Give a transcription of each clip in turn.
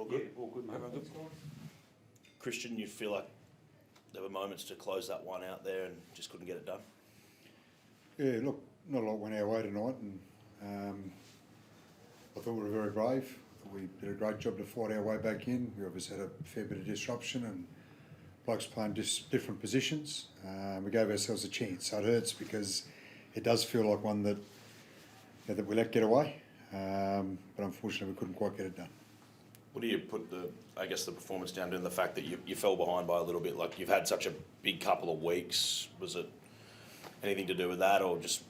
All good? Yeah, all good, mate. Christian, you feel like there were moments to close that one out there and just couldn't get it done? Yeah, look, not a lot went our way tonight, and I thought we were very brave. I thought we did a great job to fight our way back in. We obviously had a fair bit of disruption and blokes playing different positions. We gave ourselves a chance, so it hurts because it does feel like one that that we let get away, but unfortunately we couldn't quite get it done. What do you put the performance down to, the fact that you fell behind by a little bit? Like, you've had such a big couple of weeks. Was it anything to do with that, or just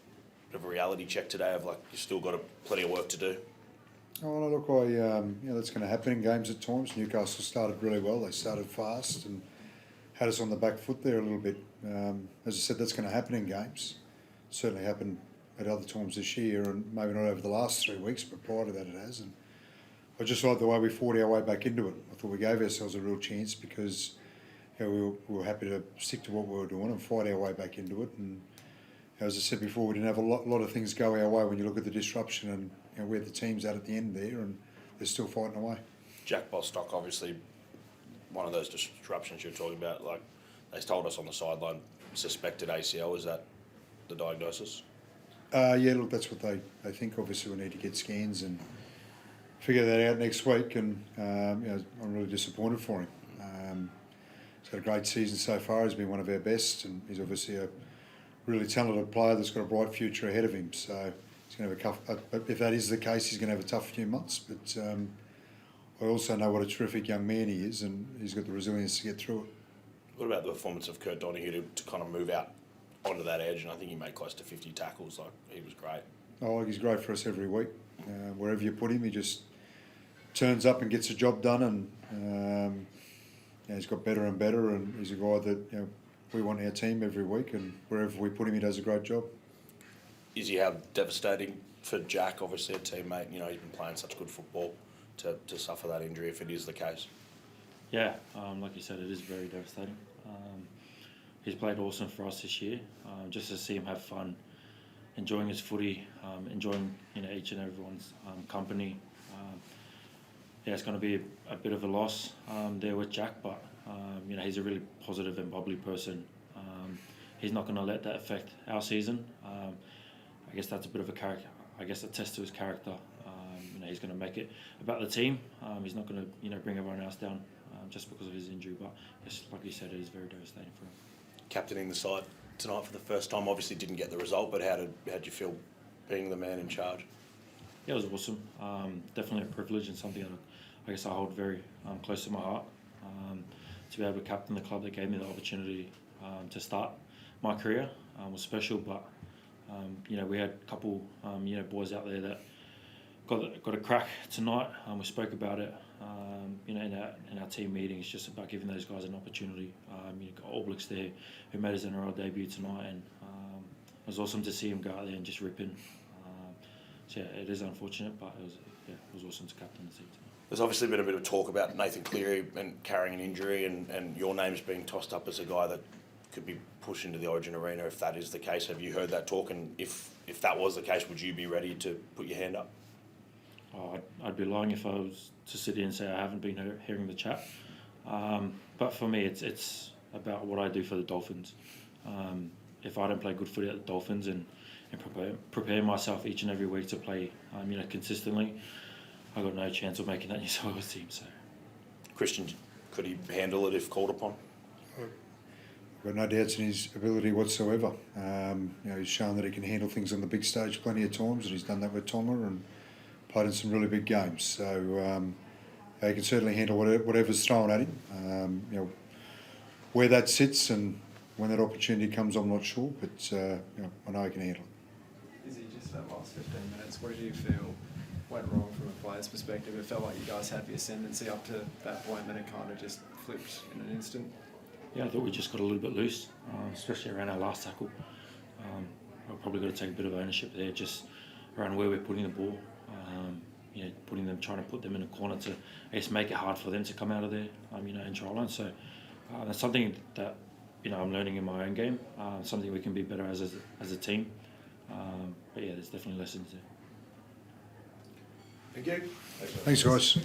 a reality check today of like you've still got plenty of work to do? Oh no, look, that's going to happen in games at times. Newcastle started really well. They started fast and had us on the back foot there a little bit. As I said, that's going to happen in games. Certainly happened at other times this year, and maybe not over the last 3 weeks, but prior to that it has. And I just like the way we fought our way back into it. I thought we gave ourselves a real chance because we were happy to stick to what we were doing and fight our way back into it. And as I said before, we didn't have a lot of things go our way when you look at the disruption, and where the team's at the end there, and they're still fighting away. Jack Bostock, obviously, one of those disruptions you're talking about. Like, they told us on the sideline, suspected ACL. Is that the diagnosis? Yeah, look, that's what they think. Obviously, we need to get scans and figure that out next week. And I'm really disappointed for him. He's had a great season so far. He's been one of our best, and he's obviously a really talented player that's got a bright future ahead of him. So he's going to have if that is the case, he's going to have a tough few months. But I also know what a terrific young man he is, and he's got the resilience to get through it. What about the performance of Kurt Donaghy to kind of move out onto that edge? And I think he made close to 50 tackles. Like, he was great. Oh, he's great for us every week. Wherever you put him, he just turns up and gets the job done. And he's got better and better. And he's a guy that we want our team every week. And wherever we put him, he does a great job. Is he how devastating for Jack? Obviously a teammate. He's been playing such good football to suffer that injury, if it is the case. Yeah, like you said, it is very devastating. He's played awesome for us this year. Just to see him have fun, enjoying his footy, enjoying each and everyone's company. It's going to be a bit of a loss there with Jack, but he's a really positive and bubbly person. He's not going to let that affect our season. I guess that's a bit of a character. I guess a test to his character. He's going to make it about the team. He's not going to bring everyone else down just because of his injury. But yes, like you said, it is very devastating for him. Captaining the side tonight for the first time, obviously didn't get the result, but how did you feel being the man in charge? Yeah, it was awesome. Definitely a privilege and something that I guess I hold very close to my heart. To be able to captain the club that gave me the opportunity to start my career was special. But we had a couple boys out there that got a crack tonight. We spoke about it in our team meetings, just about giving those guys an opportunity. Got All Blacks there who made his NRL debut tonight, and it was awesome to see him go out there and just rip in. So yeah, it is unfortunate, but it was awesome to captain the team tonight. There's obviously been a bit of talk about Nathan Cleary and carrying an injury, and your name's being tossed up as a guy that could be pushed into the Origin arena if that is the case. Have you heard that talk? And if that was the case, would you be ready to put your hand up? Oh, I'd be lying if I was to sit here and say I haven't been hearing the chat. But for me, it's about what I do for the Dolphins. If I don't play good footy at the Dolphins and prepare myself each and every week to play consistently, I've got no chance of making that New South Wales team. So, Christian, could he handle it if called upon? I've got no doubts in his ability whatsoever. He's shown that he can handle things on the big stage plenty of times, and he's done that with Tonga and played in some really big games. So he can certainly handle whatever's thrown at him. Where that sits and when that opportunity comes, I'm not sure, but I know he can handle it. Is he just that last 15 minutes? What did you feel went wrong from a player's perspective? It felt like you guys had the ascendancy up to that point, and it kind of just flipped in an instant. Yeah, I thought we just got a little bit loose, especially around our last tackle. We've probably got to take a bit of ownership there, just around where we're putting the ball. Trying to put them in a corner to, I guess, make it hard for them to come out of there, in try line. So that's something that I'm learning in my own game. Something we can be better as a team. But yeah, there's definitely lessons there. Thank you. Thanks, guys.